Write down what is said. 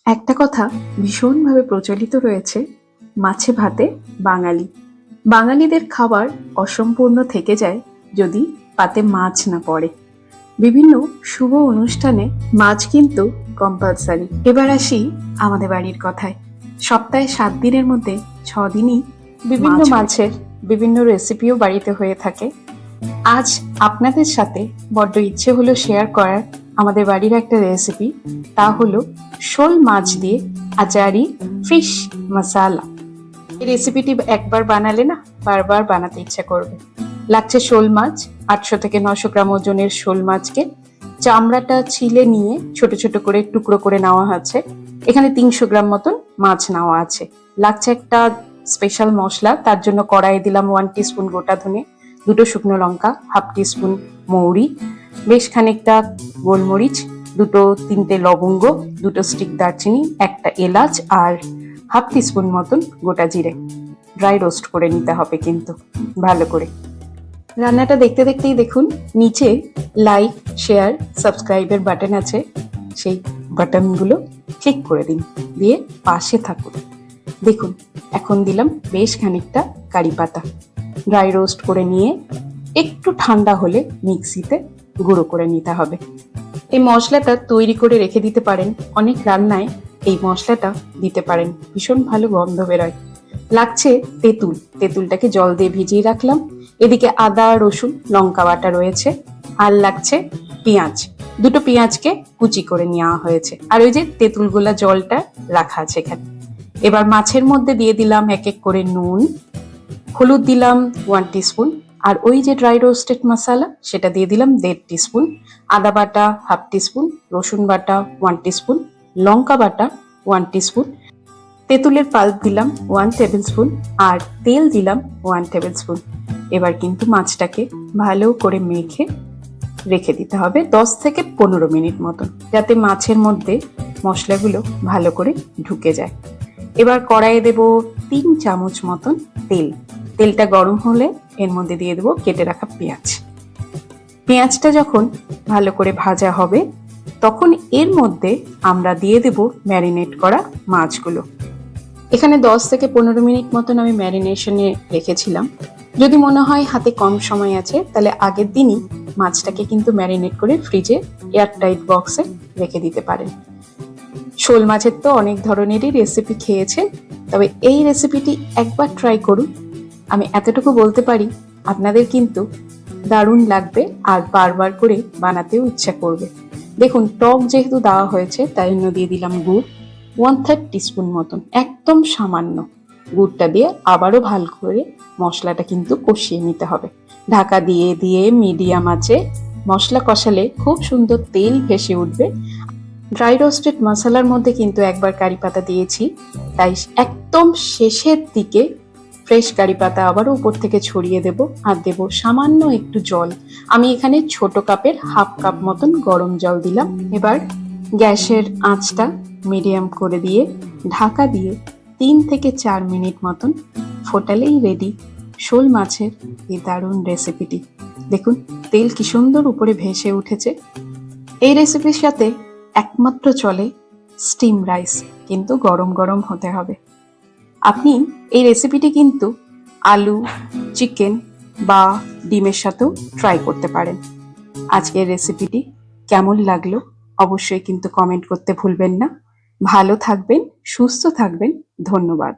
একটা কথা ভীষণভাবে প্রচলিত রয়েছে, মাছে ভাতে বাঙালি। বাঙালিদের খাবার অসম্পূর্ণ থেকে যায় যদি পাতে মাছ না পড়ে। বিভিন্ন শুভ অনুষ্ঠানে মাছ কিন্তু কম্পালসারি। এবার আসি আমাদের বাড়ির কথায়। সপ্তাহে 7 দিনের মধ্যে 6 দিনই বিভিন্ন মাছের বিভিন্ন রেসিপিও বাড়িতে হয়ে থাকে। আজ আপনাদের সাথে বড্ড ইচ্ছে হলো শেয়ার করার আমাদের বাড়ির একটা রেসিপি, তা হলো শোল মাছ দিয়ে আচারি ফিশ মশালা। এই রেসিপিটি একবার বানালে না বারবার বানাতে ইচ্ছা করবে। লাগছে শোল মাছ, 800 থেকে 900 গ্রাম ওজনের শোল মাছকে চামড়াটা ছিলে নিয়ে ছোট ছোট করে টুকরো করে নেওয়া হচ্ছে। এখানে 300 গ্রাম মতন মাছ নেওয়া আছে। লাগছে একটা স্পেশাল মশলা, তার জন্য কড়াইয়ে দিলাম 1 টিস্পুন গোটা ধনে, 2টো শুকনো লঙ্কা, হাফ টিস্পুন মৌরি, বেশ খানিকটা গোলমরিচ, 2-3টে লবঙ্গ, 2টো স্টিক দারচিনি, একটা এলাচ আর হাফ টিস্পুন মতন গোটা জিরে। ড্রাই রোস্ট করে নিতে হবে কিন্তু ভালো করে। রান্নাটা দেখতে দেখতেই দেখুন নিচে লাইক, শেয়ার, সাবস্ক্রাইবের বাটন আছে, সেই বাটনগুলো ক্লিক করে দিন, দিয়ে পাশে থাকুন। দেখুন এখন দিলাম বেশ খানিকটা কারি পাতা। ড্রাই রোস্ট করে নিয়ে একটু ঠান্ডা হলে মিক্সিতে গুঁড়ো করে নিতে হবে। এই মশলাটা তৈরি করে রেখে দিতে পারেন, অনেক রান্নায় এই মশলাটা দিতে পারেন, ভীষণ ভালো গন্ধ বেরোয়। লাগছে তেঁতুল, তেঁতুলটাকে জল দিয়ে ভিজিয়ে রাখলাম। এদিকে আদা, রসুন, লঙ্কা বাটা রয়েছে। আর লাগছে পেঁয়াজ, 2টো পেঁয়াজকে কুচি করে নেওয়া হয়েছে। আর ওই যে তেঁতুলগুলা জলটা রাখা আছে এখানে। এবার মাছের মধ্যে দিয়ে দিলাম এক এক করে নুন, হলুদ দিলাম 1 টিস্পুন, আর ওই যে ড্রাই রোস্টেড মশলা সেটা দিয়ে দিলাম 1.5 টিস্পুন, আদা বাটা হাফ টিস্পুন, রসুন বাটা 1 টিস্পুন, লঙ্কা বাটা 1 টিস্পুন, তেঁতুলের পাল্প দিলাম 1 টেবিল স্পুন, আর তেল দিলাম 1 টেবিল স্পুন। এবার কিন্তু মাছটাকে ভালো করে মেখে রেখে দিতে হবে 10 থেকে 15 মিনিট মতন, যাতে মাছের মধ্যে মশলাগুলো ভালো করে ঢুকে যায়। এবার কড়াইয়ে দেব 3 চামচ মতন তেল। তেলটা গরম হলে এর মধ্যে দিয়ে দেবো কেটে রাখা পেঁয়াজ। পেঁয়াজটা যখন ভালো করে ভাজা হবে তখন এর মধ্যে আমরা দিয়ে দেব ম্যারিনেট করা মাছগুলো। এখানে 10 থেকে 15 মিনিট মতন আমি ম্যারিনেশনে রেখেছিলাম। যদি মনে হয় হাতে কম সময় আছে তাহলে আগের দিনই মাছটাকে কিন্তু ম্যারিনেট করে ফ্রিজে এয়ারটাইট বক্সে রেখে দিতে পারেন। শোল মাছের তো অনেক ধরনেরই রেসিপি খেয়েছেন, তবে এই রেসিপিটি একবার ট্রাই করুন। আমি এতটুকু বলতে পারি আপনাদের কিন্তু দারুণ লাগবে আর বারবার করে বানাতেও ইচ্ছা করবে। দেখুন টক যেহেতু দেওয়া হয়েছে তাই জন্য দিয়ে দিলাম গুড় 1/3 টিস্পুন মতন, একদম সামান্য। গুড়টা দিয়ে আবারও ভালো করে মশলাটা কিন্তু কষিয়ে নিতে হবে। ঢাকা দিয়ে দিয়ে মিডিয়াম আঁচে মশলা কষালে খুব সুন্দর তেল ভেসে উঠবে। ড্রাই রোস্টেড মশলার মধ্যে কিন্তু একবার কারি পাতা দিয়েছি, তাই একদম শেষের দিকে ফ্রেশ কারি পাতা আবারও উপর থেকে ছড়িয়ে দেব, আর দেব সামান্য একটু জল। আমি এখানে ছোট কাপের হাফ কাপ মতন গরম জল দিলাম। এবার গ্যাসের আঁচটা মিডিয়াম করে দিয়ে ঢাকা দিয়ে 3 থেকে 4 মিনিট মতন ফোটালেই রেডি শোল মাছের এই দারুণ রেসিপিটি। দেখুন তেল কি সুন্দর উপরে ভেসে উঠেছে। এই রেসিপির সাথে একমাত্র চলে স্টিম রাইস, কিন্তু গরম গরম হতে হবে। আপনি এই রেসিপিটি কিন্তু আলু, চিকেন বা ডিমের সাথেও ট্রাই করতে পারেন। আজকের রেসিপিটি কেমন লাগলো অবশ্যই কিন্তু কমেন্ট করতে ভুলবেন না। ভালো থাকবেন, সুস্থ থাকবেন। ধন্যবাদ।